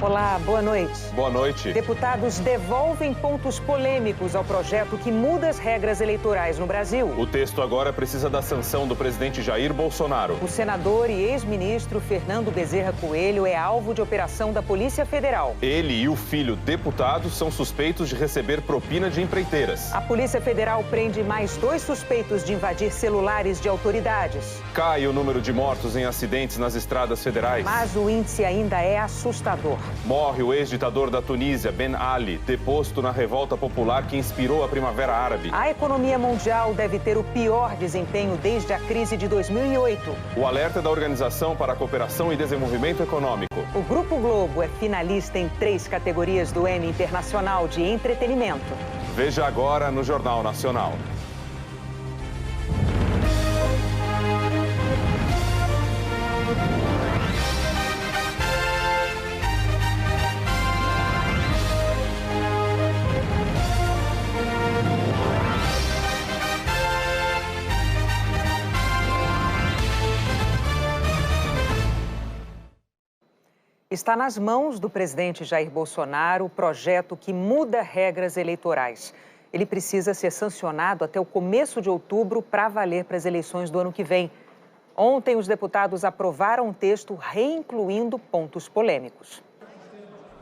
Olá, boa noite. Boa noite. Deputados devolvem pontos polêmicos ao projeto que muda as regras eleitorais no Brasil. O texto agora precisa da sanção do presidente Jair Bolsonaro. O senador e ex-ministro Fernando Bezerra Coelho é alvo de operação da Polícia Federal. Ele e o filho, deputados, são suspeitos de receber propina de empreiteiras. A Polícia Federal prende mais 2 suspeitos de invadir celulares de autoridades. Cai o número de mortos em acidentes nas estradas federais. Mas o índice ainda é assustador. Morre o ex-ditador da Tunísia, Ben Ali, deposto na revolta popular que inspirou a Primavera Árabe. A economia mundial deve ter o pior desempenho desde a crise de 2008. O alerta da Organização para a Cooperação e Desenvolvimento Econômico. O Grupo Globo é finalista em 3 categorias do Emmy Internacional de Entretenimento. Veja agora no Jornal Nacional. Está nas mãos do presidente Jair Bolsonaro o projeto que muda regras eleitorais. Ele precisa ser sancionado até o começo de outubro para valer para as eleições do ano que vem. Ontem, os deputados aprovaram um texto reincluindo pontos polêmicos.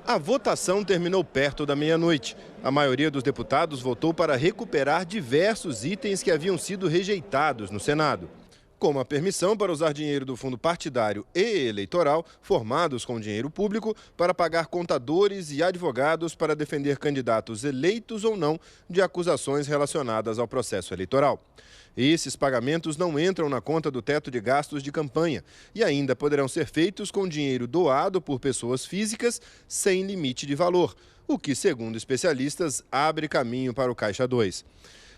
A votação terminou perto da meia-noite. A maioria dos deputados votou para recuperar diversos itens que haviam sido rejeitados no Senado, como a permissão para usar dinheiro do fundo partidário e eleitoral, formados com dinheiro público, para pagar contadores e advogados para defender candidatos eleitos ou não de acusações relacionadas ao processo eleitoral. Esses pagamentos não entram na conta do teto de gastos de campanha e ainda poderão ser feitos com dinheiro doado por pessoas físicas sem limite de valor, o que, segundo especialistas, abre caminho para o Caixa 2.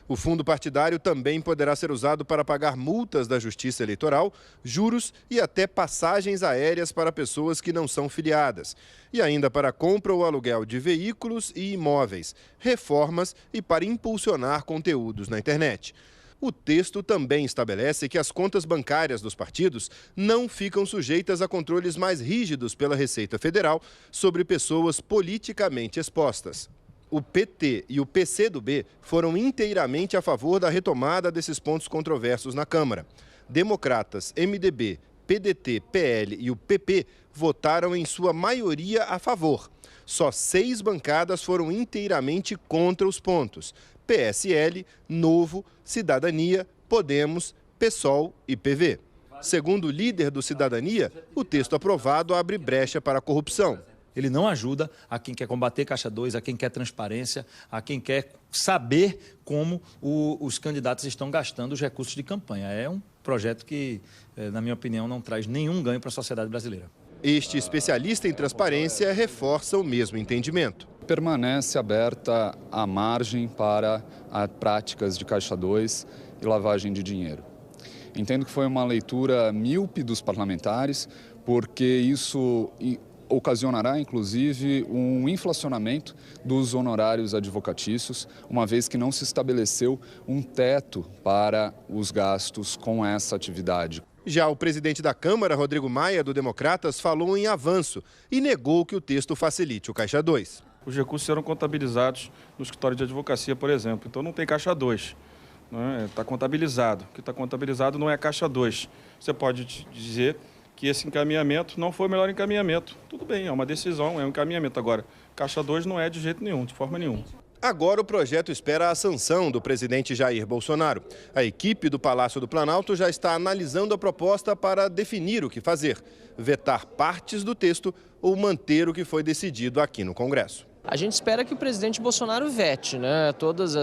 O fundo partidário também poderá ser usado para pagar multas da Justiça Eleitoral, juros e até passagens aéreas para pessoas que não são filiadas. E ainda para compra ou aluguel de veículos e imóveis, reformas e para impulsionar conteúdos na internet. O texto também estabelece que as contas bancárias dos partidos não ficam sujeitas a controles mais rígidos pela Receita Federal sobre pessoas politicamente expostas. O PT e o PCdoB foram inteiramente a favor da retomada desses pontos controversos na Câmara. Democratas, MDB, PDT, PL e o PP votaram em sua maioria a favor. Só 6 bancadas foram inteiramente contra os pontos: PSL, Novo, Cidadania, Podemos, PSOL e PV. Segundo o líder do Cidadania, o texto aprovado abre brecha para a corrupção. Ele não ajuda a quem quer combater Caixa 2, a quem quer transparência, a quem quer saber como os candidatos estão gastando os recursos de campanha. É um projeto que, na minha opinião, não traz nenhum ganho para a sociedade brasileira. Este especialista em transparência reforça o mesmo entendimento. Permanece aberta a margem para práticas de Caixa 2 e lavagem de dinheiro. Entendo que foi uma leitura míope dos parlamentares, porque isso ocasionará, inclusive, um inflacionamento dos honorários advocatícios, uma vez que não se estabeleceu um teto para os gastos com essa atividade. Já o presidente da Câmara, Rodrigo Maia, do Democratas, falou em avanço e negou que o texto facilite o Caixa 2. Os recursos serão contabilizados no escritório de advocacia, por exemplo. Então não tem Caixa 2. Está contabilizado. O que está contabilizado não é Caixa 2. Você pode dizer que esse encaminhamento não foi o melhor encaminhamento. Tudo bem, é uma decisão, é um encaminhamento. Agora, Caixa 2 não é de jeito nenhum, de forma nenhuma. Agora o projeto espera a sanção do presidente Jair Bolsonaro. A equipe do Palácio do Planalto já está analisando a proposta para definir o que fazer: vetar partes do texto ou manter o que foi decidido aqui no Congresso. A gente espera que o presidente Bolsonaro vete, né, todas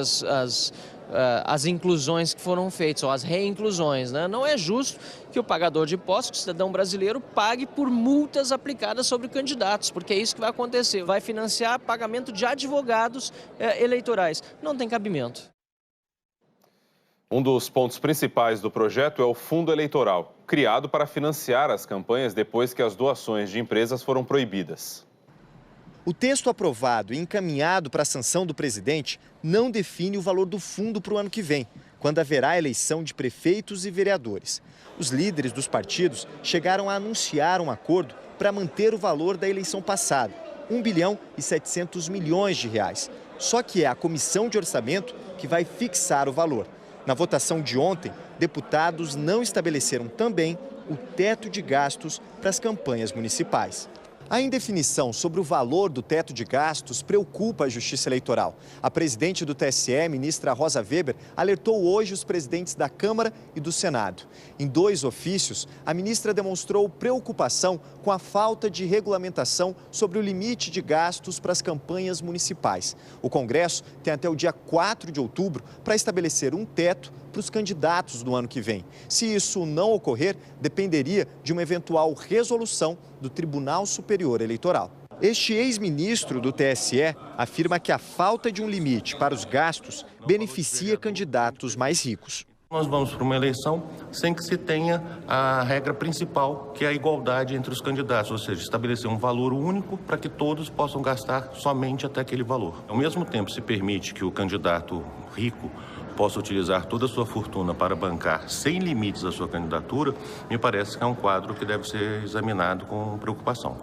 as inclusões que foram feitas, ou as reinclusões, né? Não é justo que o pagador de impostos, que o cidadão brasileiro, pague por multas aplicadas sobre candidatos, porque é isso que vai acontecer. Vai financiar pagamento de advogados eleitorais. Não tem cabimento. Um dos pontos principais do projeto é o fundo eleitoral, criado para financiar as campanhas depois que as doações de empresas foram proibidas. O texto aprovado e encaminhado para a sanção do presidente não define o valor do fundo para o ano que vem, quando haverá eleição de prefeitos e vereadores. Os líderes dos partidos chegaram a anunciar um acordo para manter o valor da eleição passada, 1 bilhão e 700 milhões de reais. Só que é a Comissão de Orçamento que vai fixar o valor. Na votação de ontem, deputados não estabeleceram também o teto de gastos para as campanhas municipais. A indefinição sobre o valor do teto de gastos preocupa a Justiça Eleitoral. A presidente do TSE, ministra Rosa Weber, alertou hoje os presidentes da Câmara e do Senado. Em 2 ofícios, a ministra demonstrou preocupação com a falta de regulamentação sobre o limite de gastos para as campanhas municipais. O Congresso tem até o dia 4 de outubro para estabelecer um teto para os candidatos do ano que vem. Se isso não ocorrer, dependeria de uma eventual resolução do Tribunal Superior Eleitoral. Este ex-ministro do TSE afirma que a falta de um limite para os gastos beneficia candidatos mais ricos. Nós vamos para uma eleição sem que se tenha a regra principal, que é a igualdade entre os candidatos, ou seja, estabelecer um valor único para que todos possam gastar somente até aquele valor. Ao mesmo tempo, se permite que o candidato rico possa utilizar toda a sua fortuna para bancar sem limites a sua candidatura, me parece que é um quadro que deve ser examinado com preocupação.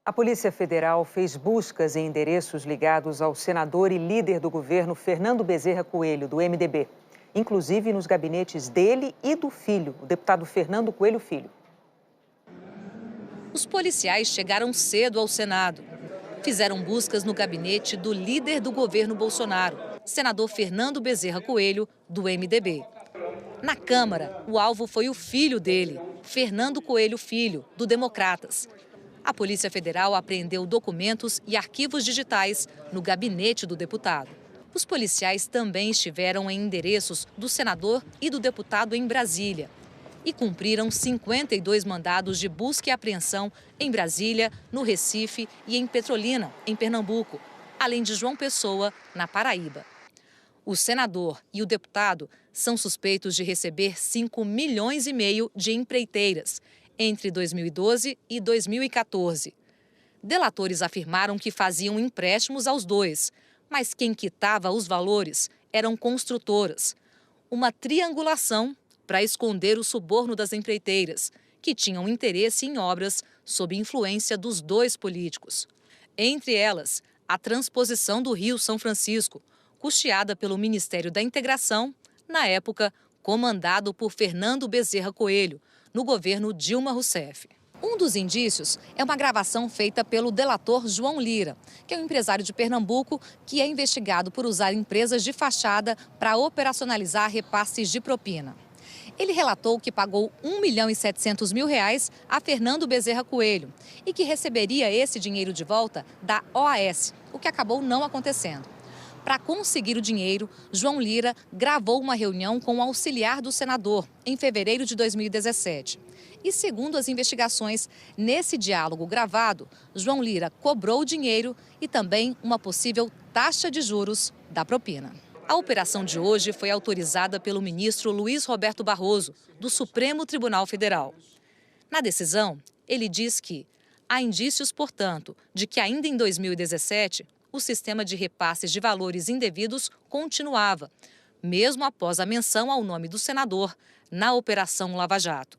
A Polícia Federal fez buscas em endereços ligados ao senador e líder do governo Fernando Bezerra Coelho, do MDB, inclusive nos gabinetes dele e do filho, o deputado Fernando Coelho Filho. Os policiais chegaram cedo ao Senado. Fizeram buscas no gabinete do líder do governo Bolsonaro, senador Fernando Bezerra Coelho, do MDB. Na Câmara, o alvo foi o filho dele, Fernando Coelho Filho, do Democratas. A Polícia Federal apreendeu documentos e arquivos digitais no gabinete do deputado. Os policiais também estiveram em endereços do senador e do deputado em Brasília e cumpriram 52 mandados de busca e apreensão em Brasília, no Recife e em Petrolina, em Pernambuco, além de João Pessoa, na Paraíba. O senador e o deputado são suspeitos de receber 5,5 milhões de empreiteiras entre 2012 e 2014. Delatores afirmaram que faziam empréstimos aos dois, mas quem quitava os valores eram construtoras. Uma triangulação para esconder o suborno das empreiteiras, que tinham interesse em obras sob influência dos dois políticos. Entre elas, a transposição do Rio São Francisco, custeada pelo Ministério da Integração, na época comandado por Fernando Bezerra Coelho, no governo Dilma Rousseff. Um dos indícios é uma gravação feita pelo delator João Lira, que é um empresário de Pernambuco que é investigado por usar empresas de fachada para operacionalizar repasses de propina. Ele relatou que pagou R$ 1.700.000 a Fernando Bezerra Coelho e que receberia esse dinheiro de volta da OAS, o que acabou não acontecendo. Para conseguir o dinheiro, João Lira gravou uma reunião com o auxiliar do senador em fevereiro de 2017. E segundo as investigações, nesse diálogo gravado, João Lira cobrou o dinheiro e também uma possível taxa de juros da propina. A operação de hoje foi autorizada pelo ministro Luiz Roberto Barroso, do Supremo Tribunal Federal. Na decisão, ele diz que há indícios, portanto, de que ainda em 2017, o sistema de repasses de valores indevidos continuava, mesmo após a menção ao nome do senador na Operação Lava Jato.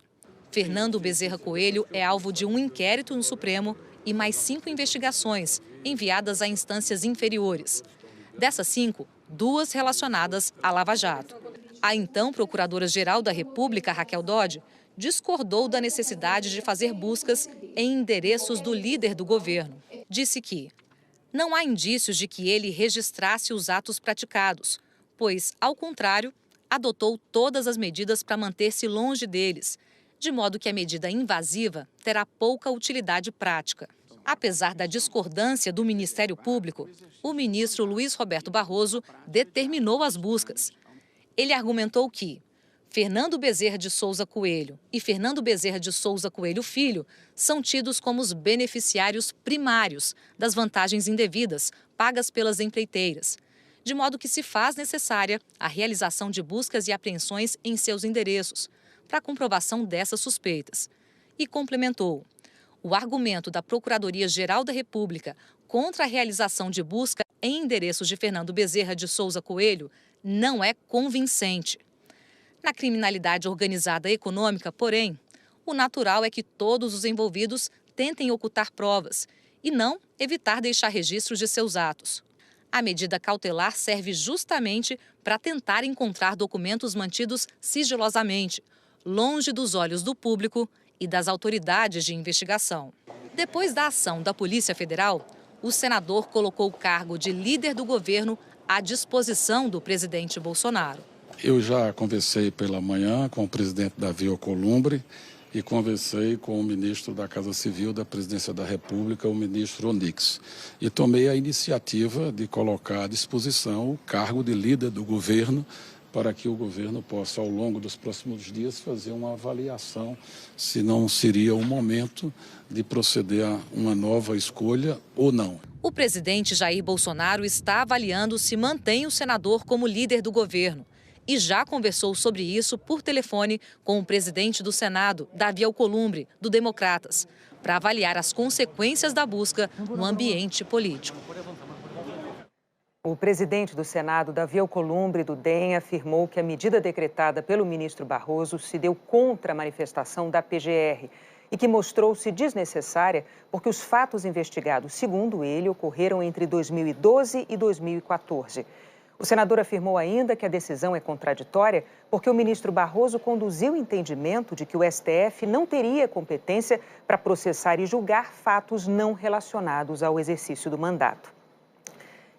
Fernando Bezerra Coelho é alvo de um inquérito no Supremo e mais 5 investigações enviadas a instâncias inferiores. Dessas 5, 2 relacionadas à Lava Jato. A então Procuradora-Geral da República, Raquel Dodge, discordou da necessidade de fazer buscas em endereços do líder do governo. Disse que não há indícios de que ele registrasse os atos praticados, pois, ao contrário, adotou todas as medidas para manter-se longe deles, de modo que a medida invasiva terá pouca utilidade prática. Apesar da discordância do Ministério Público, o ministro Luiz Roberto Barroso determinou as buscas. Ele argumentou que Fernando Bezerra de Souza Coelho e Fernando Bezerra de Souza Coelho Filho são tidos como os beneficiários primários das vantagens indevidas pagas pelas empreiteiras, de modo que se faz necessária a realização de buscas e apreensões em seus endereços, para a comprovação dessas suspeitas. E complementou: o argumento da Procuradoria-Geral da República contra a realização de busca em endereços de Fernando Bezerra de Souza Coelho não é convincente. Na criminalidade organizada econômica, porém, o natural é que todos os envolvidos tentem ocultar provas e não evitar deixar registros de seus atos. A medida cautelar serve justamente para tentar encontrar documentos mantidos sigilosamente, longe dos olhos do público e das autoridades de investigação. Depois da ação da Polícia Federal, o senador colocou o cargo de líder do governo à disposição do presidente Bolsonaro. Eu já conversei pela manhã com o presidente Davi Alcolumbre e conversei com o ministro da Casa Civil da Presidência da República, o ministro Onyx. E tomei a iniciativa de colocar à disposição o cargo de líder do governo para que o governo possa, ao longo dos próximos dias, fazer uma avaliação se não seria o momento de proceder a uma nova escolha ou não. O presidente Jair Bolsonaro está avaliando se mantém o senador como líder do governo e já conversou sobre isso por telefone com o presidente do Senado, Davi Alcolumbre, do Democratas, para avaliar as consequências da busca no ambiente político. O presidente do Senado, Davi Alcolumbre, do DEM, afirmou que a medida decretada pelo ministro Barroso se deu contra a manifestação da PGR e que mostrou-se desnecessária porque os fatos investigados, segundo ele, ocorreram entre 2012 e 2014. O senador afirmou ainda que a decisão é contraditória porque o ministro Barroso conduziu o entendimento de que o STF não teria competência para processar e julgar fatos não relacionados ao exercício do mandato.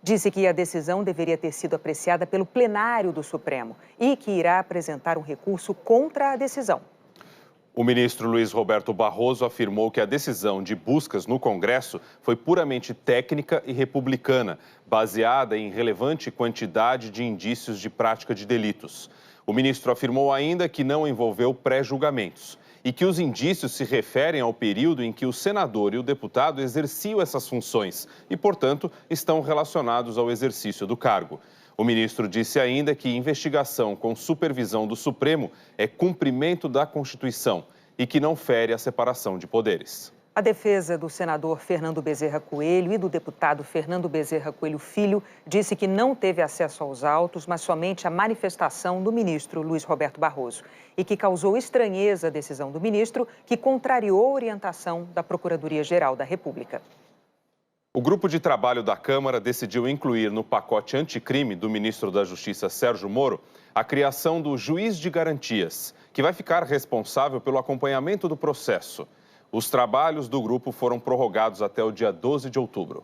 Disse que a decisão deveria ter sido apreciada pelo plenário do Supremo e que irá apresentar um recurso contra a decisão. O ministro Luiz Roberto Barroso afirmou que a decisão de buscas no Congresso foi puramente técnica e republicana, baseada em relevante quantidade de indícios de prática de delitos. O ministro afirmou ainda que não envolveu pré-julgamentos e que os indícios se referem ao período em que o senador e o deputado exerciam essas funções e, portanto, estão relacionados ao exercício do cargo. O ministro disse ainda que investigação com supervisão do Supremo é cumprimento da Constituição e que não fere a separação de poderes. A defesa do senador Fernando Bezerra Coelho e do deputado Fernando Bezerra Coelho Filho disse que não teve acesso aos autos, mas somente à manifestação do ministro Luiz Roberto Barroso e que causou estranheza a decisão do ministro, que contrariou a orientação da Procuradoria-Geral da República. O grupo de trabalho da Câmara decidiu incluir no pacote anticrime do ministro da Justiça, Sérgio Moro, a criação do juiz de garantias, que vai ficar responsável pelo acompanhamento do processo. Os trabalhos do grupo foram prorrogados até o dia 12 de outubro.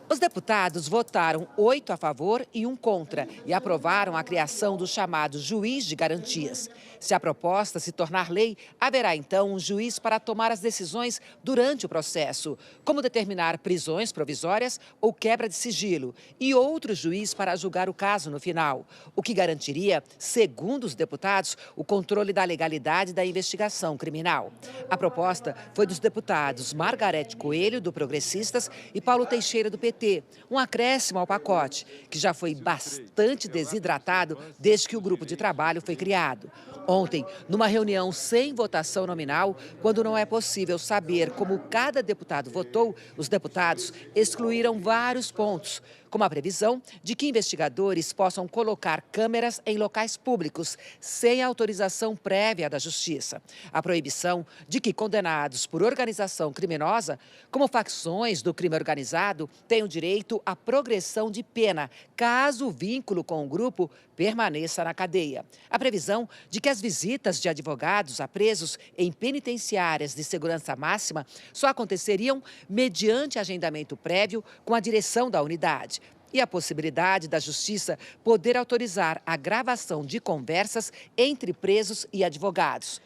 Os deputados votaram 8 a favor e 1 contra e aprovaram a criação do chamado juiz de garantias. Se a proposta se tornar lei, haverá então um juiz para tomar as decisões durante o processo, como determinar prisões provisórias ou quebra de sigilo, e outro juiz para julgar o caso no final, o que garantiria, segundo os deputados, o controle da legalidade da investigação criminal. A proposta foi dos deputados Margarete Coelho, do Progressistas, e Paulo Teixeira, do PT, um acréscimo ao pacote, que já foi bastante desidratado desde que o grupo de trabalho foi criado. Ontem, numa reunião sem votação nominal, quando não é possível saber como cada deputado votou, os deputados excluíram vários pontos, como a previsão de que investigadores possam colocar câmeras em locais públicos, sem autorização prévia da Justiça. A proibição de que condenados por organização criminosa, como facções do crime organizado, tenham direito à progressão de pena, caso o vínculo com o grupo permaneça na cadeia. A previsão de que as visitas de advogados a presos em penitenciárias de segurança máxima só aconteceriam mediante agendamento prévio com a direção da unidade. E a possibilidade da Justiça poder autorizar a gravação de conversas entre presos e advogados.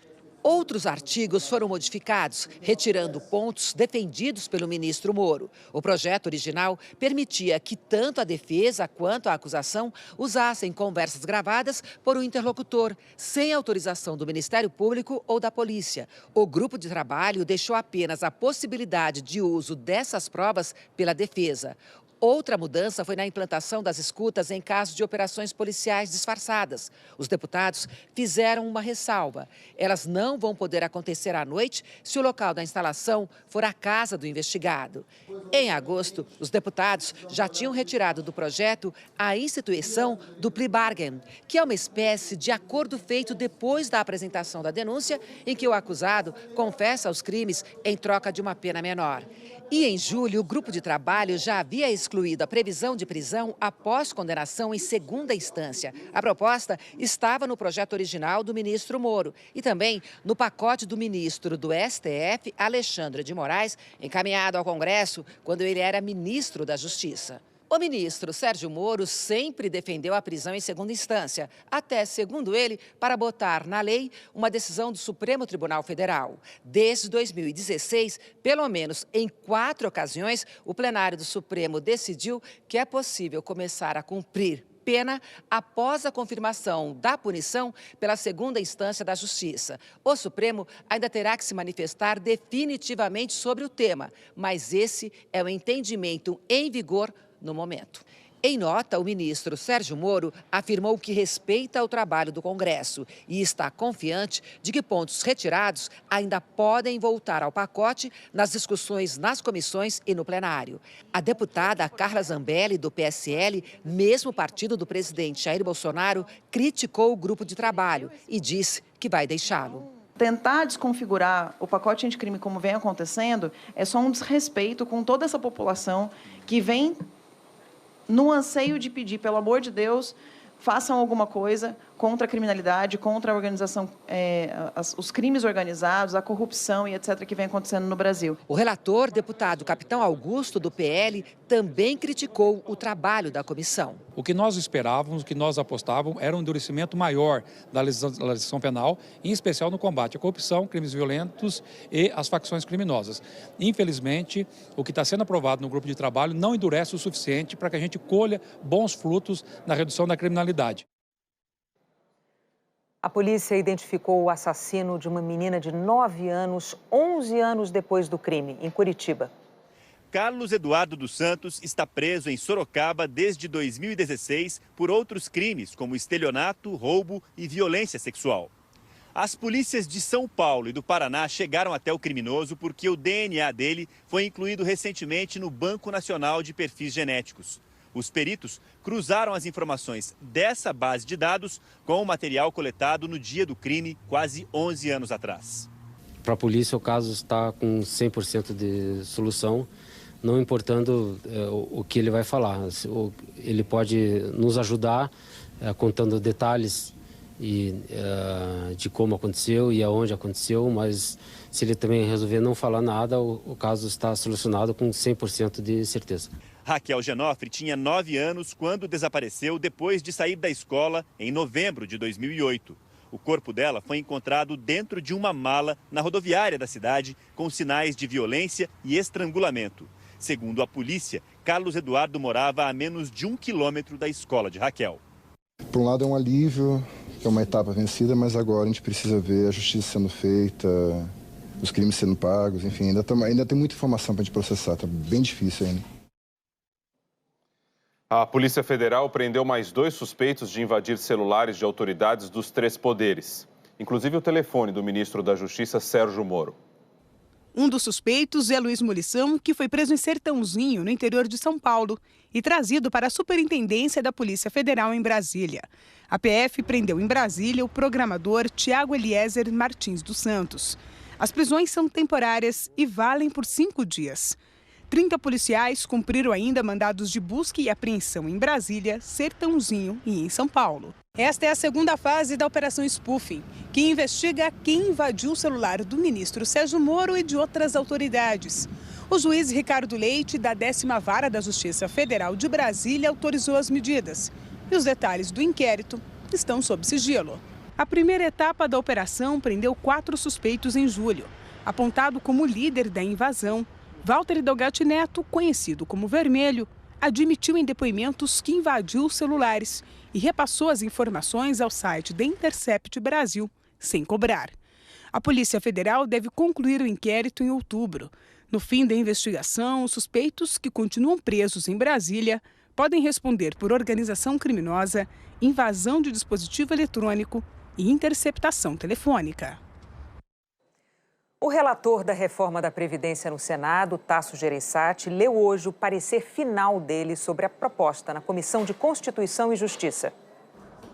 Outros artigos foram modificados, retirando pontos defendidos pelo ministro Moro. O projeto original permitia que tanto a defesa quanto a acusação usassem conversas gravadas por um interlocutor, sem autorização do Ministério Público ou da Polícia. O grupo de trabalho deixou apenas a possibilidade de uso dessas provas pela defesa. Outra mudança foi na implantação das escutas em caso de operações policiais disfarçadas. Os deputados fizeram uma ressalva. Elas não vão poder acontecer à noite se o local da instalação for a casa do investigado. Em agosto, os deputados já tinham retirado do projeto a instituição do plea bargain, que é uma espécie de acordo feito depois da apresentação da denúncia, em que o acusado confessa os crimes em troca de uma pena menor. E em julho, o grupo de trabalho já havia excluído a previsão de prisão após condenação em segunda instância. A proposta estava no projeto original do ministro Moro e também no pacote do ministro do STF, Alexandre de Moraes, encaminhado ao Congresso quando ele era ministro da Justiça. O ministro Sérgio Moro sempre defendeu a prisão em segunda instância, até, segundo ele, para botar na lei uma decisão do Supremo Tribunal Federal. Desde 2016, pelo menos em 4 ocasiões, o plenário do Supremo decidiu que é possível começar a cumprir pena após a confirmação da punição pela segunda instância da Justiça. O Supremo ainda terá que se manifestar definitivamente sobre o tema, mas esse é o entendimento em vigor no momento. Em nota, o ministro Sérgio Moro afirmou que respeita o trabalho do Congresso e está confiante de que pontos retirados ainda podem voltar ao pacote nas discussões nas comissões e no plenário. A deputada Carla Zambelli, do PSL, mesmo partido do presidente Jair Bolsonaro, criticou o grupo de trabalho e disse que vai deixá-lo. Tentar desconfigurar o pacote anticrime como vem acontecendo é só um desrespeito com toda essa população que vem no anseio de pedir, pelo amor de Deus, façam alguma coisa contra a criminalidade, contra a organização, os crimes organizados, a corrupção e etc. que vem acontecendo no Brasil. O relator, deputado Capitão Augusto, do PL, também criticou o trabalho da comissão. O que nós esperávamos, o que nós apostávamos, era um endurecimento maior da legislação penal, em especial no combate à corrupção, crimes violentos e às facções criminosas. Infelizmente, o que está sendo aprovado no grupo de trabalho não endurece o suficiente para que a gente colha bons frutos na redução da criminalidade. A polícia identificou o assassino de uma menina de 9 anos, 11 anos depois do crime, em Curitiba. Carlos Eduardo dos Santos está preso em Sorocaba desde 2016 por outros crimes, como estelionato, roubo e violência sexual. As polícias de São Paulo e do Paraná chegaram até o criminoso porque o DNA dele foi incluído recentemente no Banco Nacional de Perfis Genéticos. Os peritos cruzaram as informações dessa base de dados com o material coletado no dia do crime, quase 11 anos atrás. Para a polícia, o caso está com 100% de solução, não importando o que ele vai falar. Ele pode nos ajudar contando detalhes de como aconteceu e aonde aconteceu, mas se ele também resolver não falar nada, o caso está solucionado com 100% de certeza. Raquel Genofre tinha 9 anos quando desapareceu depois de sair da escola em novembro de 2008. O corpo dela foi encontrado dentro de uma mala na rodoviária da cidade com sinais de violência e estrangulamento. Segundo a polícia, Carlos Eduardo morava a menos de 1 quilômetro da escola de Raquel. Por um lado é um alívio, que é uma etapa vencida, mas agora a gente precisa ver a justiça sendo feita, os crimes sendo pagos, enfim, ainda tem muita informação para a gente processar, está bem difícil ainda. A Polícia Federal prendeu mais 2 suspeitos de invadir celulares de autoridades dos 3 poderes, inclusive o telefone do ministro da Justiça, Sérgio Moro. Um dos suspeitos é Luiz Molição, que foi preso em Sertãozinho, no interior de São Paulo, e trazido para a Superintendência da Polícia Federal em Brasília. A PF prendeu em Brasília o programador Tiago Eliezer Martins dos Santos. As prisões são temporárias e valem por 5 dias. 30 policiais cumpriram ainda mandados de busca e apreensão em Brasília, Sertãozinho e em São Paulo. Esta é a segunda fase da Operação Spoofing, que investiga quem invadiu o celular do ministro Sérgio Moro e de outras autoridades. O juiz Ricardo Leite, da 10ª Vara da Justiça Federal de Brasília, autorizou as medidas. E os detalhes do inquérito estão sob sigilo. A primeira etapa da operação prendeu 4 suspeitos em julho. Apontado como líder da invasão, Walter Delgatti Neto, conhecido como Vermelho, admitiu em depoimentos que invadiu os celulares e repassou as informações ao site The Intercept Brasil, sem cobrar. A Polícia Federal deve concluir o inquérito em outubro. No fim da investigação, os suspeitos que continuam presos em Brasília podem responder por organização criminosa, invasão de dispositivo eletrônico e interceptação telefônica. O relator da reforma da Previdência no Senado, Tasso Gereissati, leu hoje o parecer final dele sobre a proposta na Comissão de Constituição e Justiça.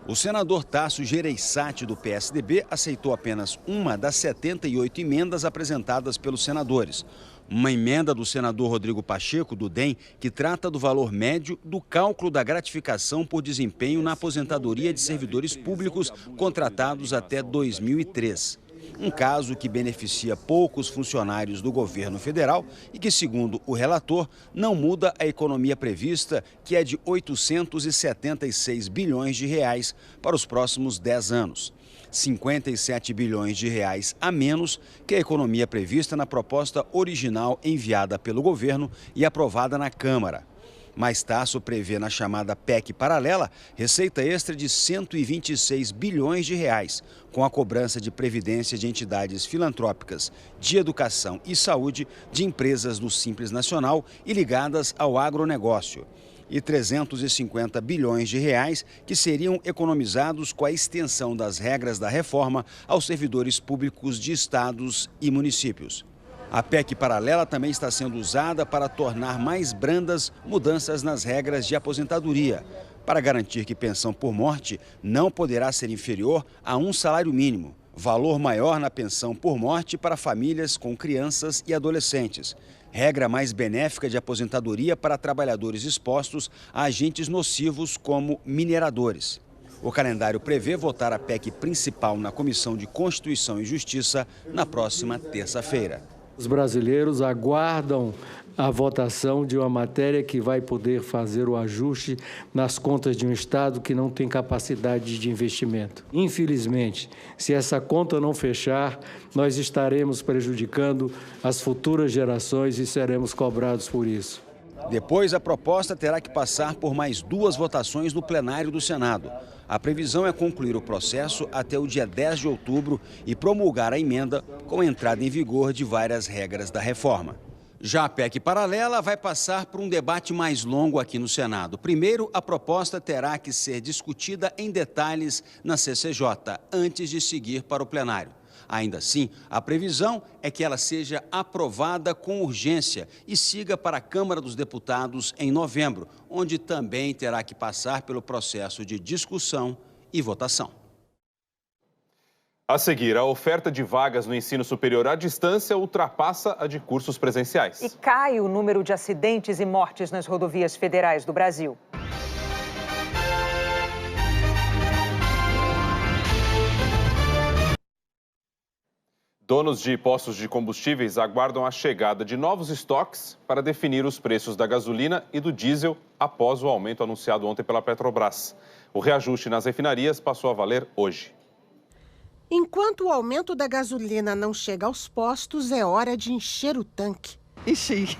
O senador Tasso Gereissati, do PSDB, aceitou apenas uma das 78 emendas apresentadas pelos senadores. Uma emenda do senador Rodrigo Pacheco, do DEM, que trata do valor médio do cálculo da gratificação por desempenho na aposentadoria de servidores públicos contratados até 2003. Um caso que beneficia poucos funcionários do governo federal e que, segundo o relator, não muda a economia prevista, que é de 876 bilhões de reais para os próximos 10 anos. 57 bilhões de reais a menos que a economia prevista na proposta original enviada pelo governo e aprovada na Câmara. Mas Tasso prevê na chamada PEC paralela receita extra de 126 bilhões de reais, com a cobrança de previdência de entidades filantrópicas, de educação e saúde, de empresas do Simples Nacional e ligadas ao agronegócio. E 350 bilhões de reais que seriam economizados com a extensão das regras da reforma aos servidores públicos de estados e municípios. A PEC paralela também está sendo usada para tornar mais brandas mudanças nas regras de aposentadoria, para garantir que pensão por morte não poderá ser inferior a um salário mínimo, valor maior na pensão por morte para famílias com crianças e adolescentes, regra mais benéfica de aposentadoria para trabalhadores expostos a agentes nocivos como mineradores. O calendário prevê votar a PEC principal na Comissão de Constituição e Justiça na próxima terça-feira. Os brasileiros aguardam a votação de uma matéria que vai poder fazer o ajuste nas contas de um Estado que não tem capacidade de investimento. Infelizmente, se essa conta não fechar, nós estaremos prejudicando as futuras gerações e seremos cobrados por isso. Depois, a proposta terá que passar por mais 2 votações no plenário do Senado. A previsão é concluir o processo até o dia 10 de outubro e promulgar a emenda com a entrada em vigor de várias regras da reforma. Já a PEC paralela vai passar por um debate mais longo aqui no Senado. Primeiro, a proposta terá que ser discutida em detalhes na CCJ, antes de seguir para o plenário. Ainda assim, a previsão é que ela seja aprovada com urgência e siga para a Câmara dos Deputados em novembro, onde também terá que passar pelo processo de discussão e votação. A seguir, a oferta de vagas no ensino superior à distância ultrapassa a de cursos presenciais. E cai o número de acidentes e mortes nas rodovias federais do Brasil. Donos de postos de combustíveis aguardam a chegada de novos estoques para definir os preços da gasolina e do diesel após o aumento anunciado ontem pela Petrobras. O reajuste nas refinarias passou a valer hoje. Enquanto o aumento da gasolina não chega aos postos, é hora de encher o tanque. Enchi.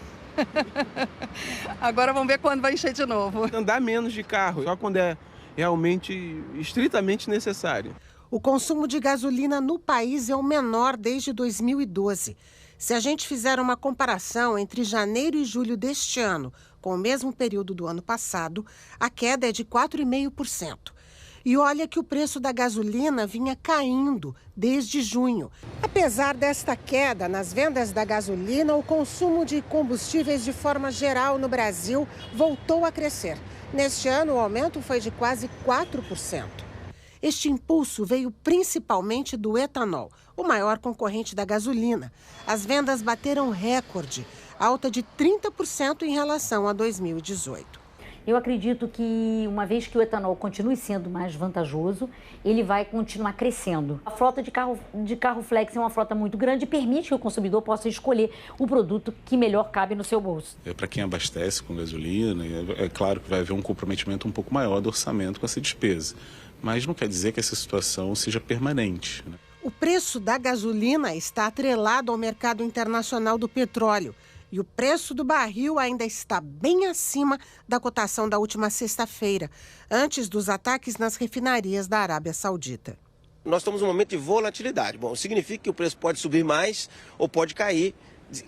Agora vamos ver quando vai encher de novo. Andar menos de carro, só quando é realmente estritamente necessário. O consumo de gasolina no país é o menor desde 2012. Se a gente fizer uma comparação entre janeiro e julho deste ano com o mesmo período do ano passado, a queda é de 4,5%. E olha que o preço da gasolina vinha caindo desde junho. Apesar desta queda nas vendas da gasolina, o consumo de combustíveis de forma geral no Brasil voltou a crescer. Neste ano, o aumento foi de quase 4%. Este impulso veio principalmente do etanol, o maior concorrente da gasolina. As vendas bateram recorde, alta de 30% em relação a 2018. Eu acredito que, uma vez que o etanol continue sendo mais vantajoso, ele vai continuar crescendo. A frota de carro flex é uma frota muito grande e permite que o consumidor possa escolher o produto que melhor cabe no seu bolso. Para quem abastece com gasolina, é claro que vai haver um comprometimento um pouco maior do orçamento com essa despesa. Mas não quer dizer que essa situação seja permanente. O preço da gasolina está atrelado ao mercado internacional do petróleo. E o preço do barril ainda está bem acima da cotação da última sexta-feira, antes dos ataques nas refinarias da Arábia Saudita. Nós estamos num momento de volatilidade. Bom, significa que o preço pode subir mais ou pode cair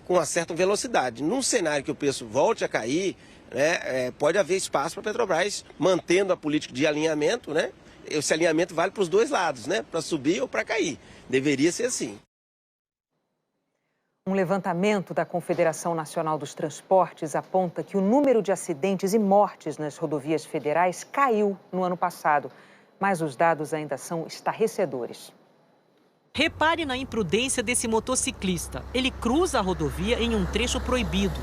com uma certa velocidade. Num cenário que o preço volte a cair, né, pode haver espaço para a Petrobras, mantendo a política de alinhamento, né? Esse alinhamento vale para os dois lados, né? Para subir ou para cair. Deveria ser assim. Um levantamento da Confederação Nacional dos Transportes aponta que o número de acidentes e mortes nas rodovias federais caiu no ano passado, mas os dados ainda são estarrecedores. Repare na imprudência desse motociclista. Ele cruza a rodovia em um trecho proibido.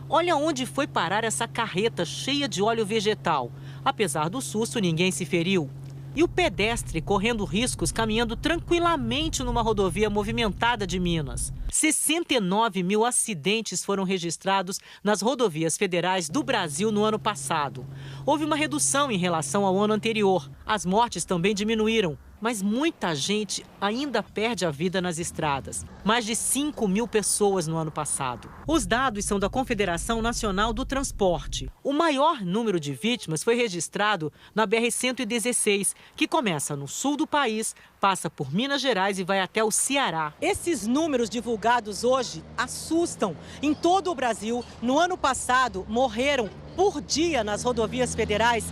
Olha onde foi parar essa carreta cheia de óleo vegetal. Apesar do susto, ninguém se feriu. E o pedestre correndo riscos caminhando tranquilamente numa rodovia movimentada de Minas. 69 mil acidentes foram registrados nas rodovias federais do Brasil no ano passado. Houve uma redução em relação ao ano anterior. As mortes também diminuíram, mas muita gente ainda perde a vida nas estradas. Mais de 5 mil pessoas no ano passado. Os dados são da Confederação Nacional do Transporte. O maior número de vítimas foi registrado na BR-116, que começa no sul do país, passa por Minas Gerais e vai até o Ceará. Esses números divulgados hoje assustam. Em todo o Brasil, no ano passado, morreram por dia nas rodovias federais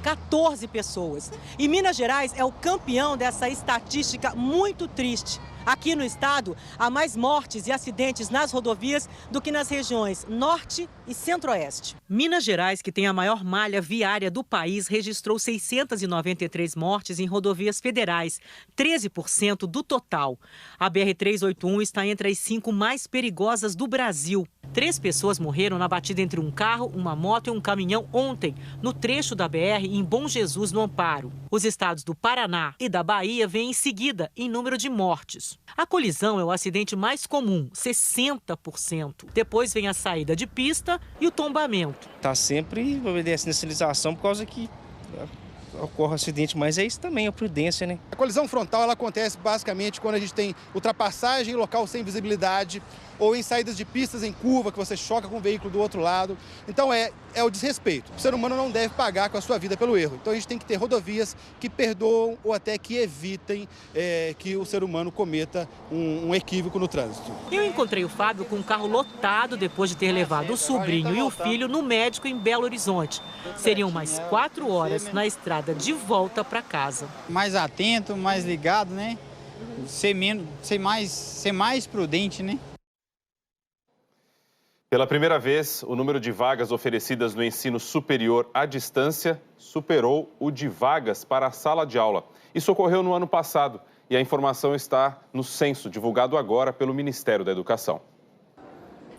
14 pessoas. E Minas Gerais é o campeão dessa estatística muito triste. Aqui no estado, há mais mortes e acidentes nas rodovias do que nas regiões Norte e Centro-Oeste. Minas Gerais, que tem a maior malha viária do país, registrou 693 mortes em rodovias federais, 13% do total. A BR-381 está entre as 5 mais perigosas do Brasil. 3 pessoas morreram na batida entre um carro, uma moto e um caminhão ontem, no trecho da BR em Bom Jesus, no Amparo. Os estados do Paraná e da Bahia vêm em seguida em número de mortes. A colisão é o acidente mais comum, 60%. Depois vem a saída de pista e o tombamento. Está sempre obedecendo a sinalização por causa que ocorre acidente, mas é isso também, a prudência, né? A colisão frontal ela acontece basicamente quando a gente tem ultrapassagem em local sem visibilidade ou em saídas de pistas em curva que você choca com o veículo do outro lado. Então é o desrespeito. O ser humano não deve pagar com a sua vida pelo erro. Então a gente tem que ter rodovias que perdoam ou até que evitem que o ser humano cometa um equívoco no trânsito. Eu encontrei o Fábio com um carro lotado depois de ter levado o sobrinho e o filho no médico em Belo Horizonte. Seriam mais 4 horas na estrada de volta para casa. Mais atento, mais ligado, né? Ser mais prudente, né? Pela primeira vez, o número de vagas oferecidas no ensino superior à distância superou o de vagas para a sala de aula. Isso ocorreu no ano passado e a informação está no censo divulgado agora pelo Ministério da Educação.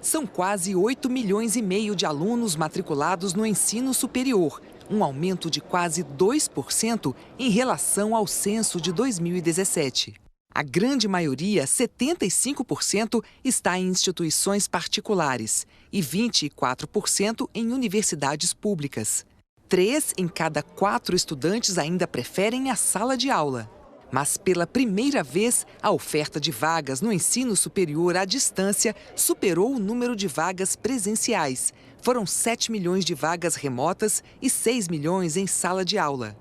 São quase 8,5 milhões de alunos matriculados no ensino superior, um aumento de quase 2% em relação ao censo de 2017. A grande maioria, 75%, está em instituições particulares e 24% em universidades públicas. 3 em cada 4 estudantes ainda preferem a sala de aula. Mas, pela primeira vez, a oferta de vagas no ensino superior à distância superou o número de vagas presenciais. Foram 7 milhões de vagas remotas e 6 milhões em sala de aula.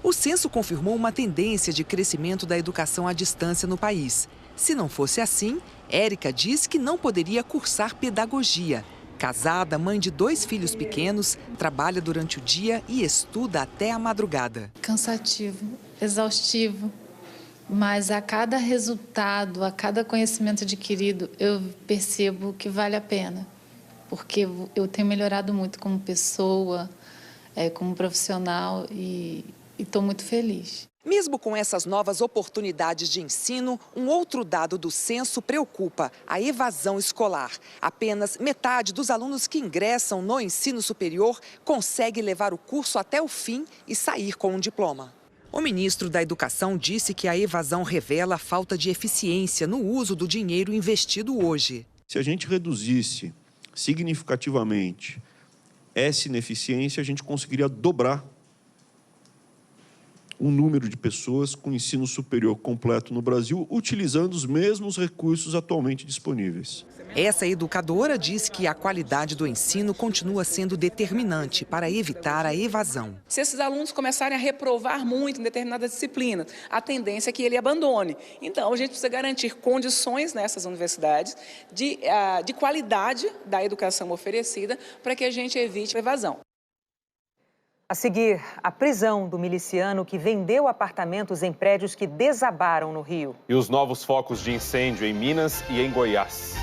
O censo confirmou uma tendência de crescimento da educação à distância no país. Se não fosse assim, Érica diz que não poderia cursar pedagogia. Casada, mãe de 2 filhos pequenos, trabalha durante o dia e estuda até a madrugada. Cansativo, exaustivo, mas a cada resultado, a cada conhecimento adquirido, eu percebo que vale a pena. Porque eu tenho melhorado muito como pessoa, como profissional e estou muito feliz. Mesmo com essas novas oportunidades de ensino, um outro dado do censo preocupa: a evasão escolar. Apenas metade dos alunos que ingressam no ensino superior consegue levar o curso até o fim e sair com um diploma. O ministro da Educação disse que a evasão revela a falta de eficiência no uso do dinheiro investido hoje. Se a gente reduzisse significativamente essa ineficiência, a gente conseguiria dobrar um número de pessoas com ensino superior completo no Brasil, utilizando os mesmos recursos atualmente disponíveis. Essa educadora diz que a qualidade do ensino continua sendo determinante para evitar a evasão. Se esses alunos começarem a reprovar muito em determinadas disciplinas, a tendência é que ele abandone. Então, a gente precisa garantir condições nessas universidades de qualidade da educação oferecida para que a gente evite a evasão. A seguir, a prisão do miliciano que vendeu apartamentos em prédios que desabaram no Rio. E os novos focos de incêndio em Minas e em Goiás.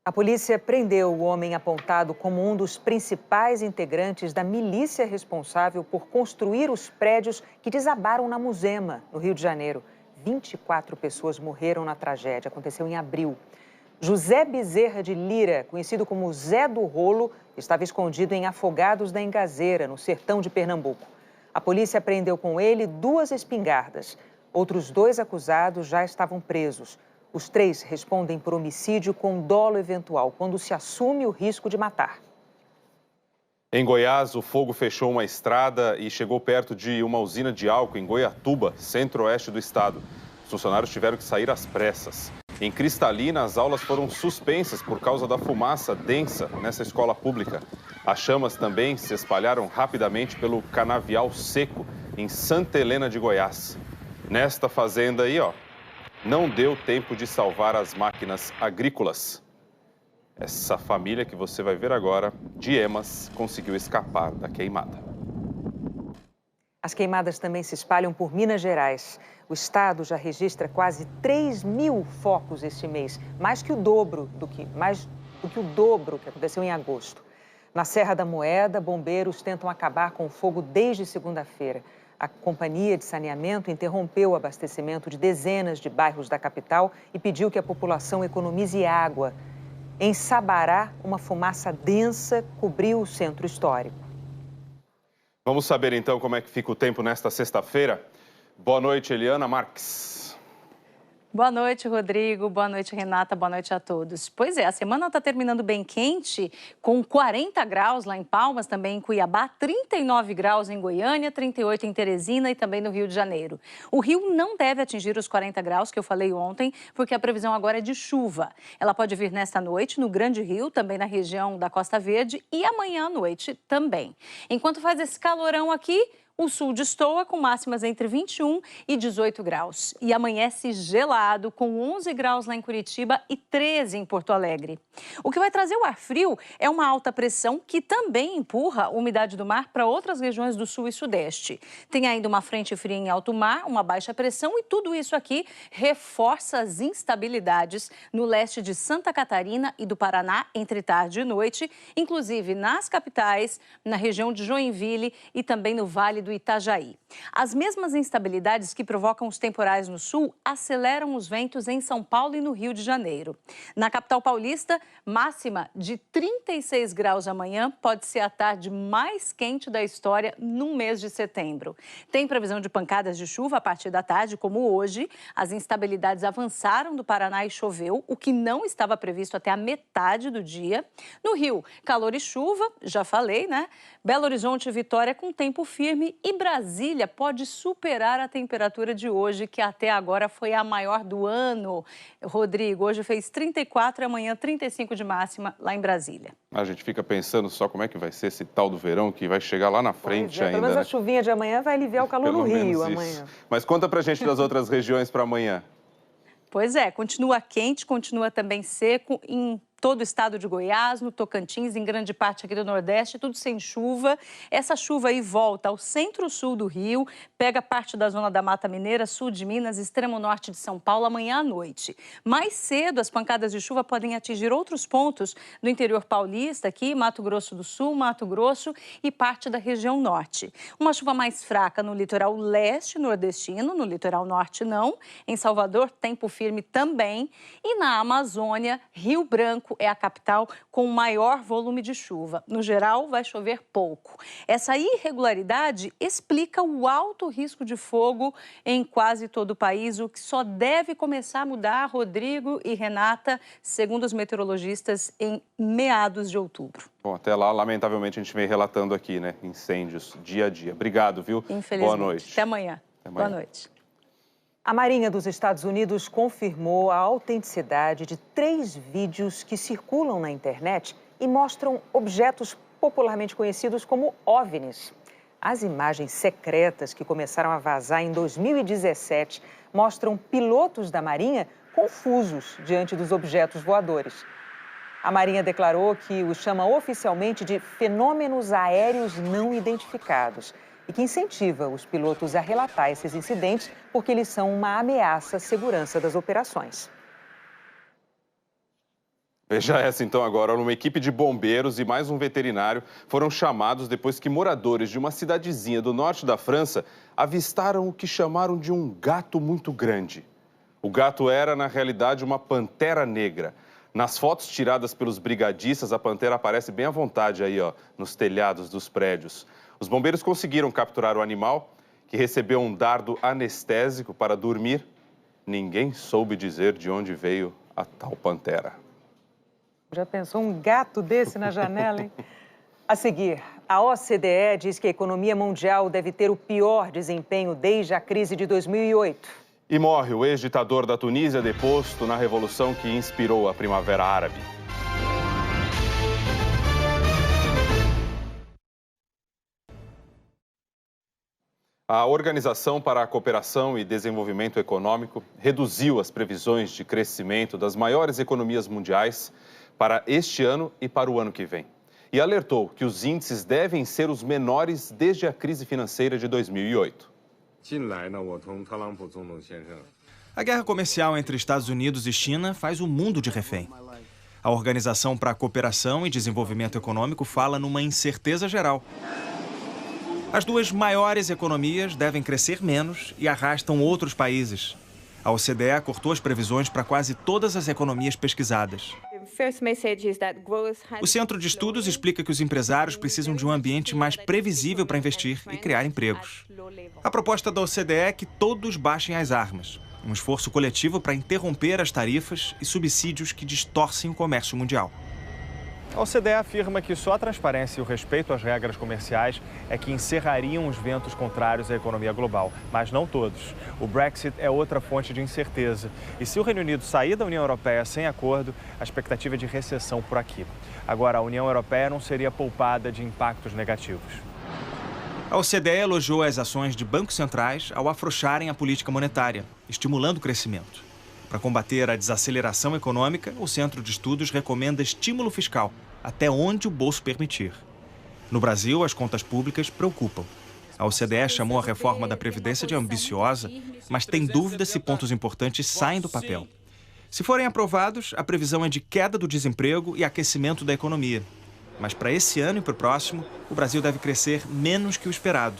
A polícia prendeu o homem apontado como um dos principais integrantes da milícia responsável por construir os prédios que desabaram na Muzema, no Rio de Janeiro. 24 pessoas morreram na tragédia. Aconteceu em abril. José Bezerra de Lira, conhecido como Zé do Rolo, estava escondido em Afogados da Engazeira, no sertão de Pernambuco. A polícia prendeu com ele 2 espingardas. Outros 2 acusados já estavam presos. Os 3 respondem por homicídio com dolo eventual, quando se assume o risco de matar. Em Goiás, o fogo fechou uma estrada e chegou perto de uma usina de álcool em Goiatuba, centro-oeste do estado. Os funcionários tiveram que sair às pressas. Em Cristalina, as aulas foram suspensas por causa da fumaça densa nessa escola pública. As chamas também se espalharam rapidamente pelo canavial seco, em Santa Helena de Goiás. Nesta fazenda aí, ó, não deu tempo de salvar as máquinas agrícolas. Essa família que você vai ver agora, de Emas, conseguiu escapar da queimada. As queimadas também se espalham por Minas Gerais. O estado já registra quase 3.000 focos este mês, mais do que o dobro que aconteceu em agosto. Na Serra da Moeda, bombeiros tentam acabar com o fogo desde segunda-feira. A companhia de saneamento interrompeu o abastecimento de dezenas de bairros da capital e pediu que a população economize água. Em Sabará, uma fumaça densa cobriu o centro histórico. Vamos saber então como é que fica o tempo nesta sexta-feira. Boa noite, Eliana Marques. Boa noite, Rodrigo. Boa noite, Renata. Boa noite a todos. Pois é, a semana está terminando bem quente, com 40 graus lá em Palmas, também em Cuiabá, 39 graus em Goiânia, 38 em Teresina e também no Rio de Janeiro. O Rio não deve atingir os 40 graus que eu falei ontem, porque a previsão agora é de chuva. Ela pode vir nesta noite no Grande Rio, também na região da Costa Verde e amanhã à noite também. Enquanto faz esse calorão aqui, o sul destoa com máximas entre 21 e 18 graus. E amanhece gelado, com 11 graus lá em Curitiba e 13 em Porto Alegre. O que vai trazer o ar frio é uma alta pressão que também empurra a umidade do mar para outras regiões do sul e sudeste. Tem ainda uma frente fria em alto mar, uma baixa pressão e tudo isso aqui reforça as instabilidades no leste de Santa Catarina e do Paraná entre tarde e noite, inclusive nas capitais, na região de Joinville e também no Vale do Itajaí. As mesmas instabilidades que provocam os temporais no sul aceleram os ventos em São Paulo e no Rio de Janeiro. Na capital paulista, máxima de 36 graus amanhã, pode ser a tarde mais quente da história no mês de setembro. Tem previsão de pancadas de chuva a partir da tarde, como hoje. As instabilidades avançaram do Paraná e choveu, o que não estava previsto até a metade do dia. No Rio, calor e chuva, já falei, né? Belo Horizonte e Vitória com tempo firme e Brasília pode superar a temperatura de hoje, que até agora foi a maior do ano. Rodrigo, hoje fez 34 e amanhã 35 de máxima lá em Brasília. A gente fica pensando só como é que vai ser esse tal do verão que vai chegar lá na frente ainda. Pelo menos a chuvinha de amanhã vai aliviar o calor no Rio amanhã. Mas conta pra gente das outras regiões para amanhã. Pois é, continua quente, continua também seco em todo o estado de Goiás, no Tocantins, em grande parte aqui do Nordeste, tudo sem chuva. Essa chuva aí volta ao centro-sul do Rio, pega parte da zona da Mata Mineira, sul de Minas, extremo norte de São Paulo, amanhã à noite. Mais cedo, as pancadas de chuva podem atingir outros pontos do interior paulista, aqui, Mato Grosso do Sul, Mato Grosso e parte da região norte. Uma chuva mais fraca no litoral leste nordestino, no litoral norte não. Em Salvador, tempo firme também. E na Amazônia, Rio Branco México é a capital com maior volume de chuva. No geral, vai chover pouco. Essa irregularidade explica o alto risco de fogo em quase todo o país, o que só deve começar a mudar, Rodrigo e Renata, segundo os meteorologistas, em meados de outubro. Bom, até lá, lamentavelmente, a gente vem relatando aqui, né? Incêndios dia a dia. Obrigado, viu? Infelizmente. Boa noite. Até amanhã. Boa noite. A Marinha dos Estados Unidos confirmou a autenticidade de 3 vídeos que circulam na internet e mostram objetos popularmente conhecidos como OVNIs. As imagens secretas que começaram a vazar em 2017 mostram pilotos da Marinha confusos diante dos objetos voadores. A Marinha declarou que os chama oficialmente de fenômenos aéreos não identificados e que incentiva os pilotos a relatar esses incidentes porque eles são uma ameaça à segurança das operações. Veja essa então agora, uma equipe de bombeiros e mais um veterinário foram chamados depois que moradores de uma cidadezinha do norte da França avistaram o que chamaram de um gato muito grande. O gato era, na realidade, uma pantera negra. Nas fotos tiradas pelos brigadistas, a pantera aparece bem à vontade aí, ó, nos telhados dos prédios. Os bombeiros conseguiram capturar o animal, que recebeu um dardo anestésico para dormir. Ninguém soube dizer de onde veio a tal pantera. Já pensou um gato desse na janela, hein? A seguir, a OCDE diz que a economia mundial deve ter o pior desempenho desde a crise de 2008. E morre o ex-ditador da Tunísia deposto na revolução que inspirou a Primavera Árabe. A Organização para a Cooperação e Desenvolvimento Econômico reduziu as previsões de crescimento das maiores economias mundiais para este ano e para o ano que vem. E alertou que os índices devem ser os menores desde a crise financeira de 2008. A guerra comercial entre Estados Unidos e China faz o mundo de refém. A Organização para a Cooperação e Desenvolvimento Econômico fala numa incerteza geral. As duas maiores economias devem crescer menos e arrastam outros países. A OCDE cortou as previsões para quase todas as economias pesquisadas. O Centro de Estudos explica que os empresários precisam de um ambiente mais previsível para investir e criar empregos. A proposta da OCDE é que todos baixem as armas, um esforço coletivo para interromper as tarifas e subsídios que distorcem o comércio mundial. A OCDE afirma que só a transparência e o respeito às regras comerciais é que encerrariam os ventos contrários à economia global, mas não todos. O Brexit é outra fonte de incerteza. E se o Reino Unido sair da União Europeia sem acordo, a expectativa é de recessão por aqui. Agora, a União Europeia não seria poupada de impactos negativos. A OCDE elogiou as ações de bancos centrais ao afrouxarem a política monetária, estimulando o crescimento. Para combater a desaceleração econômica, o Centro de Estudos recomenda estímulo fiscal, até onde o bolso permitir. No Brasil, as contas públicas preocupam. A OCDE chamou a reforma da Previdência de ambiciosa, mas tem dúvida se pontos importantes saem do papel. Se forem aprovados, a previsão é de queda do desemprego e aquecimento da economia. Mas para esse ano e para o próximo, o Brasil deve crescer menos que o esperado.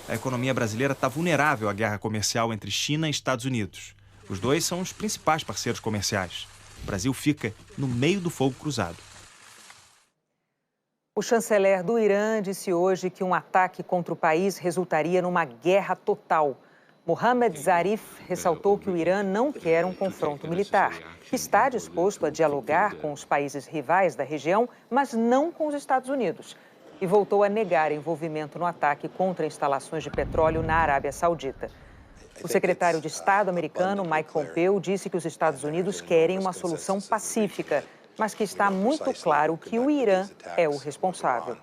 A economia brasileira está vulnerável à guerra comercial entre China e Estados Unidos. Os dois são os principais parceiros comerciais. O Brasil fica no meio do fogo cruzado. O chanceler do Irã disse hoje que um ataque contra o país resultaria numa guerra total. Mohammad Zarif ressaltou que o Irã não quer um confronto militar, que está disposto a dialogar com os países rivais da região, mas não com os Estados Unidos. E voltou a negar envolvimento no ataque contra instalações de petróleo na Arábia Saudita. O secretário de Estado americano, Mike Pompeo, disse que os Estados Unidos querem uma solução pacífica, mas que está muito claro que o Irã é o responsável.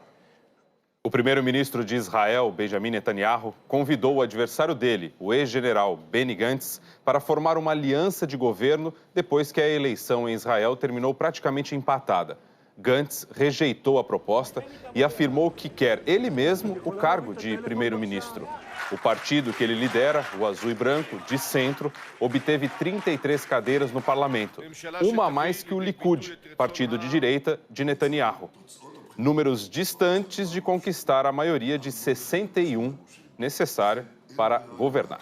O primeiro-ministro de Israel, Benjamin Netanyahu, convidou o adversário dele, o ex-general Benny Gantz, para formar uma aliança de governo depois que a eleição em Israel terminou praticamente empatada. Gantz rejeitou a proposta e afirmou que quer ele mesmo o cargo de primeiro-ministro. O partido que ele lidera, o Azul e Branco, de centro, obteve 33 cadeiras no parlamento, uma a mais que o Likud, partido de direita de Netanyahu. Números distantes de conquistar a maioria de 61 necessária para governar.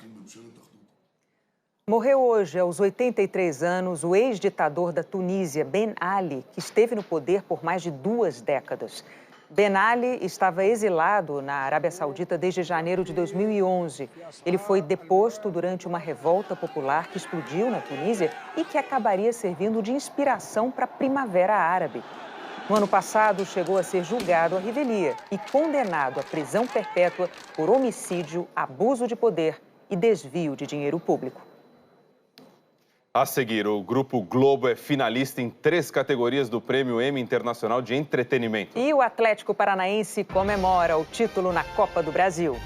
Morreu hoje, aos 83 anos, o ex-ditador da Tunísia, Ben Ali, que esteve no poder por mais de 2 décadas. Ben Ali estava exilado na Arábia Saudita desde janeiro de 2011. Ele foi deposto durante uma revolta popular que explodiu na Tunísia e que acabaria servindo de inspiração para a Primavera Árabe. No ano passado, chegou a ser julgado à revelia e condenado à prisão perpétua por homicídio, abuso de poder e desvio de dinheiro público. A seguir, o Grupo Globo é finalista em 3 categorias do Prêmio Emmy Internacional de Entretenimento. E o Atlético Paranaense comemora o título na Copa do Brasil.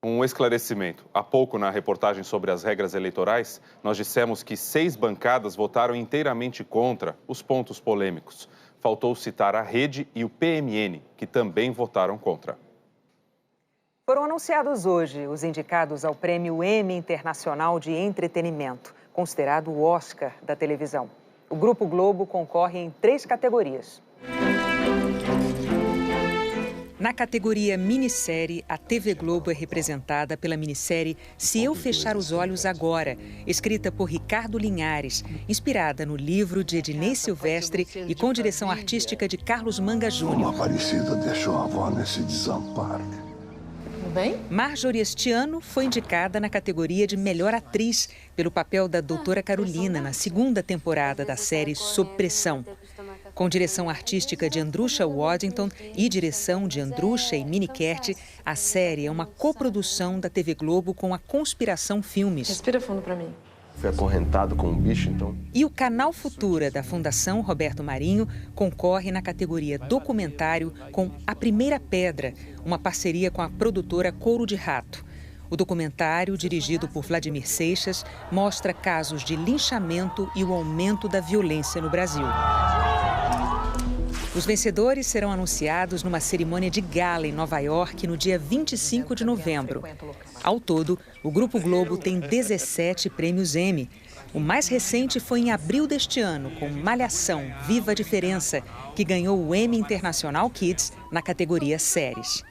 Um esclarecimento. Há pouco, na reportagem sobre as regras eleitorais, nós dissemos que 6 bancadas votaram inteiramente contra os pontos polêmicos. Faltou citar a Rede e o PMN, que também votaram contra. Foram anunciados hoje os indicados ao Prêmio Emmy Internacional de Entretenimento, considerado o Oscar da televisão. O Grupo Globo concorre em 3 categorias. Na categoria minissérie, a TV Globo é representada pela minissérie Se Eu Fechar os Olhos Agora, escrita por Ricardo Linhares, inspirada no livro de Ednei Silvestre e com direção artística de Carlos Manga Júnior. Uma Aparecida deixou a avó nesse desamparo. Tudo bem? Marjorie este ano foi indicada na categoria de Melhor Atriz pelo papel da Doutora Carolina na 2ª temporada da série Sob Pressão. Com direção artística de Andrusha Waddington e direção de Andrusha e Mini Kert, a série é uma coprodução da TV Globo com a Conspiração Filmes. Respira fundo pra mim. Foi acorrentado com um bicho, então? E o Canal Futura, da Fundação Roberto Marinho, concorre na categoria documentário com A Primeira Pedra, uma parceria com a produtora Couro de Rato. O documentário, dirigido por Vladimir Seixas, mostra casos de linchamento e o aumento da violência no Brasil. Os vencedores serão anunciados numa cerimônia de gala em Nova York no dia 25 de novembro. Ao todo, o Grupo Globo tem 17 prêmios Emmy. O mais recente foi em abril deste ano, com Malhação, Viva a Diferença, que ganhou o Emmy Internacional Kids na categoria Séries.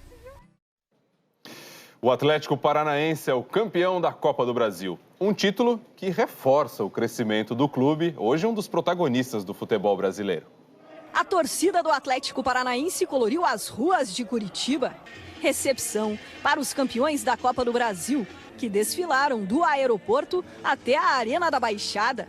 O Atlético Paranaense é o campeão da Copa do Brasil. Um título que reforça o crescimento do clube, hoje um dos protagonistas do futebol brasileiro. A torcida do Atlético Paranaense coloriu as ruas de Curitiba. Recepção para os campeões da Copa do Brasil, que desfilaram do aeroporto até a Arena da Baixada.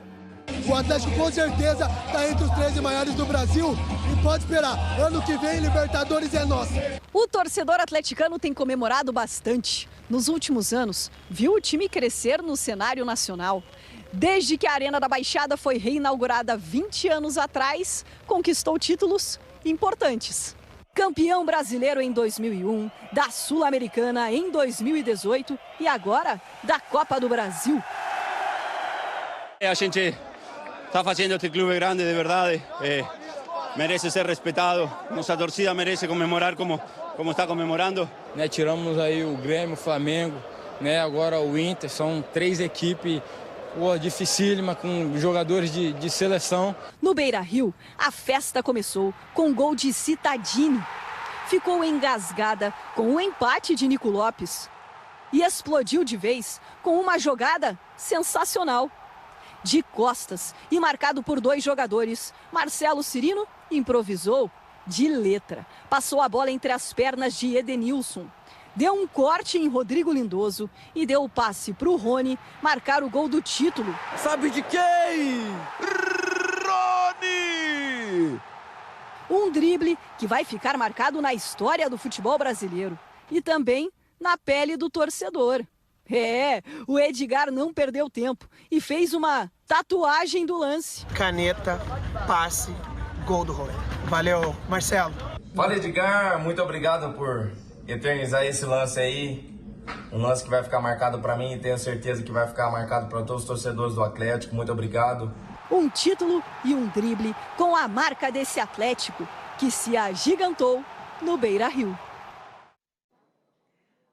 O Atlético com certeza está entre os 13 maiores do Brasil e pode esperar. Ano que vem, Libertadores é nossa. O torcedor atleticano tem comemorado bastante. Nos últimos anos, viu o time crescer no cenário nacional. Desde que a Arena da Baixada foi reinaugurada 20 anos atrás, conquistou títulos importantes. Campeão brasileiro em 2001, da Sul-Americana em 2018 e agora da Copa do Brasil. A gente está fazendo este clube grande de verdade, merece ser respeitado, nossa torcida merece comemorar como está comemorando. Tiramos aí o Grêmio, o Flamengo, agora o Inter, são 3 equipes dificílima, com jogadores de seleção. No Beira-Rio, a festa começou com gol de Citadini. Ficou engasgada com o empate de Nico Lopes. E explodiu de vez com uma jogada sensacional. De costas e marcado por 2 jogadores, Marcelo Cirino improvisou de letra. Passou a bola entre as pernas de Edenilson. Deu um corte em Rodrigo Lindoso e deu o passe para o Rony marcar o gol do título. Sabe de quem? Rony! Um drible que vai ficar marcado na história do futebol brasileiro e também na pele do torcedor. O Edgar não perdeu tempo e fez uma tatuagem do lance. Caneta, passe, gol do Rony. Valeu, Marcelo. Fala, Edgar, muito obrigado por eternizar esse lance aí, um lance que vai ficar marcado para mim e tenho certeza que vai ficar marcado para todos os torcedores do Atlético. Muito obrigado. Um título e um drible com a marca desse Atlético que se agigantou no Beira-Rio.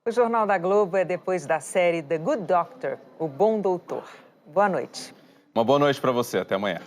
O Jornal da Globo é depois da série The Good Doctor, O Bom Doutor. Boa noite. Uma boa noite para você, até amanhã.